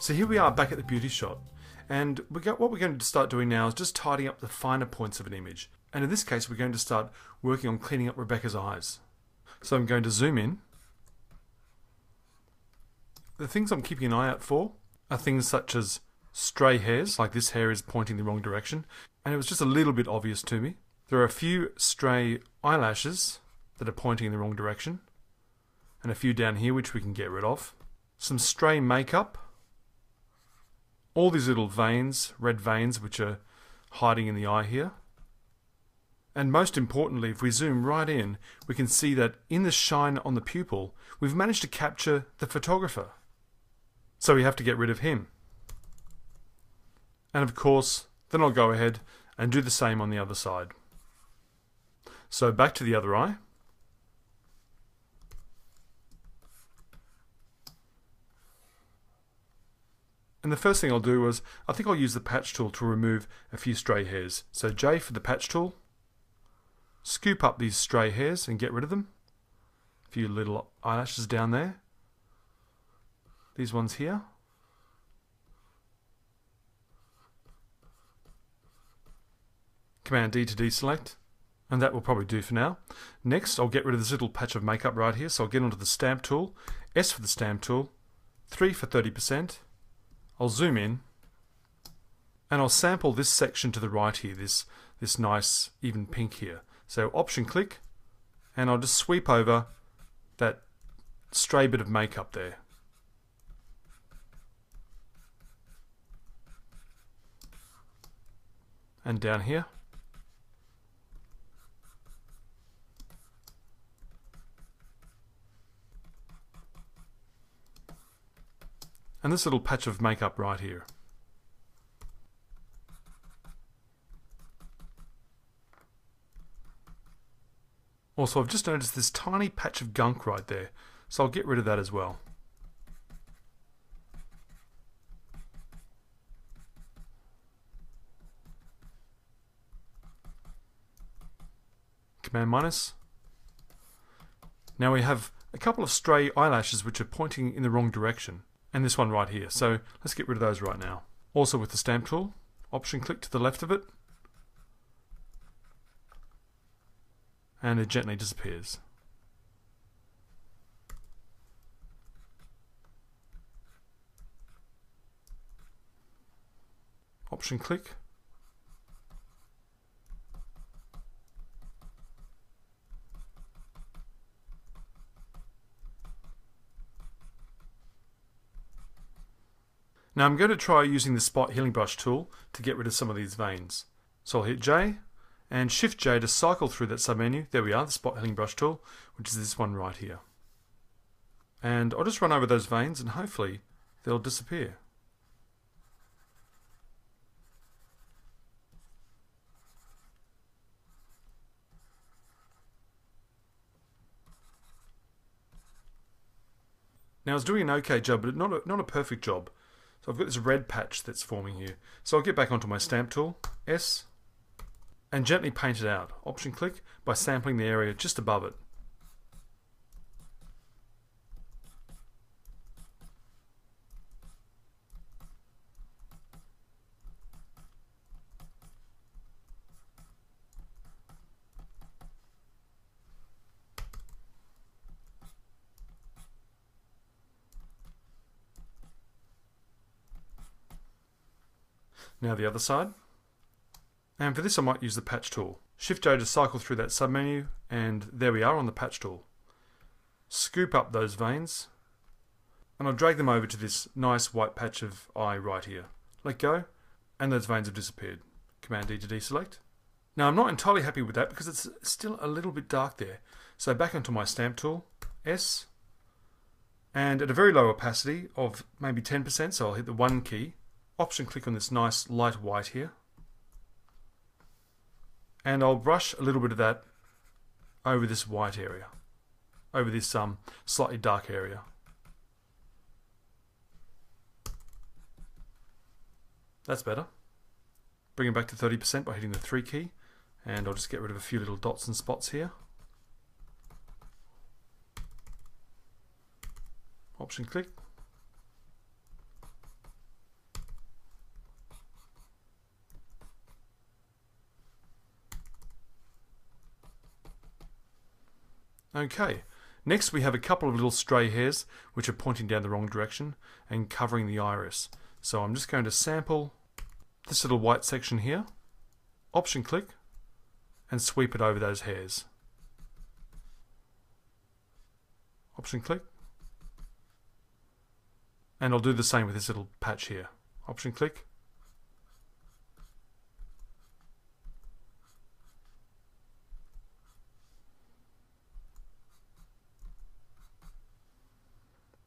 So here we are back at the beauty shot, and what we're going to start doing now is just tidying up the finer points of an image. And in this case we're going to start working on cleaning up Rebecca's eyes. So I'm going to zoom in. The things I'm keeping an eye out for are things such as stray hairs, like this hair is pointing the wrong direction, and it was just a little bit obvious to me. There are a few stray eyelashes that are pointing in the wrong direction, and a few down here which we can get rid of. Some stray makeup, all these little veins, red veins, which are hiding in the eye here. And most importantly, if we zoom right in, we can see that in the shine on the pupil, we've managed to capture the photographer. So we have to get rid of him. And of course, then I'll go ahead and do the same on the other side. So back to the other eye. And the first thing I'll do is, I think I'll use the patch tool to remove a few stray hairs. So J for the patch tool. Scoop up these stray hairs and get rid of them. A few little eyelashes down there. These ones here. Command D to deselect. And that will probably do for now. Next, I'll get rid of this little patch of makeup right here. So I'll get onto the stamp tool. S for the stamp tool. 3 for 30%. I'll zoom in, and I'll sample this section to the right here, this nice even pink here. So Option click, and I'll just sweep over that stray bit of makeup there. And down here. And this little patch of makeup right here. Also, I've just noticed this tiny patch of gunk right there, so I'll get rid of that as well. Command minus. Now we have a couple of stray eyelashes which are pointing in the wrong direction. And this one right here. So let's get rid of those right now. Also with the stamp tool, Option click to the left of it, and it gently disappears. Option click. Now I'm going to try using the spot healing brush tool to get rid of some of these veins. So I'll hit J and Shift J to cycle through that submenu. There we are, the spot healing brush tool, which is this one right here. And I'll just run over those veins and hopefully they'll disappear. Now I was doing an okay job, but not a perfect job. So I've got this red patch that's forming here. So I'll get back onto my stamp tool, S, and gently paint it out. Option click by sampling the area just above it. Now the other side. And for this I might use the patch tool. Shift J to cycle through that submenu, and there we are on the patch tool. Scoop up those veins, and I'll drag them over to this nice white patch of eye right here. Let go, and those veins have disappeared. Command D to deselect. Now I'm not entirely happy with that because it's still a little bit dark there. So back onto my stamp tool, S, and at a very low opacity of maybe 10%, so I'll hit the 1 key. Option click on this nice light white here, and I'll brush a little bit of that over this white area, over this slightly dark area. That's better. Bring it back to 30% by hitting the 3 key, and I'll just get rid of a few little dots and spots here. Option click. Okay, next we have a couple of little stray hairs which are pointing down the wrong direction and covering the iris. So I'm just going to sample this little white section here, option click, and sweep it over those hairs. Option click. And I'll do the same with this little patch here. Option click.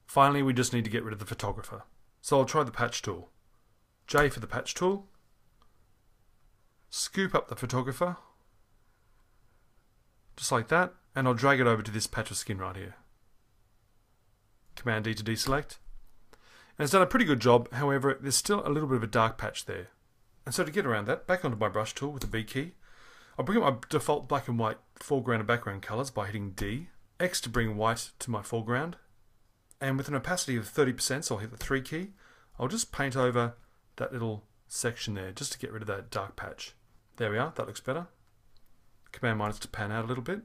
Finally, we just need to get rid of the photographer. So I'll try the patch tool. J for the patch tool. Scoop up the photographer. Just like that. And I'll drag it over to this patch of skin right here. Command D to deselect. And it's done a pretty good job, however, there's still a little bit of a dark patch there. And so to get around that, back onto my brush tool with the B key, I'll bring up my default black and white foreground and background colours by hitting D. X to bring white to my foreground. And with an opacity of 30%, so I'll hit the 3 key, I'll just paint over that little section there, just to get rid of that dark patch. There we are, that looks better. Command minus to pan out a little bit.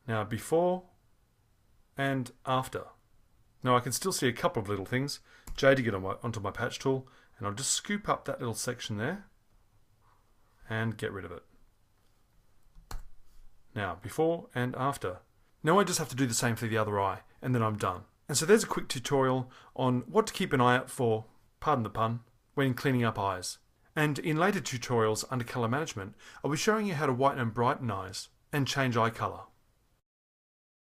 Now before and after. Now I can still see a couple of little things. J to get onto my patch tool, and I'll just scoop up that little section there and get rid of it. Now before and after. Now I just have to do the same for the other eye, and then I'm done. And so there's a quick tutorial on what to keep an eye out for, pardon the pun, when cleaning up eyes. And in later tutorials under colour management, I'll be showing you how to whiten and brighten eyes and change eye colour.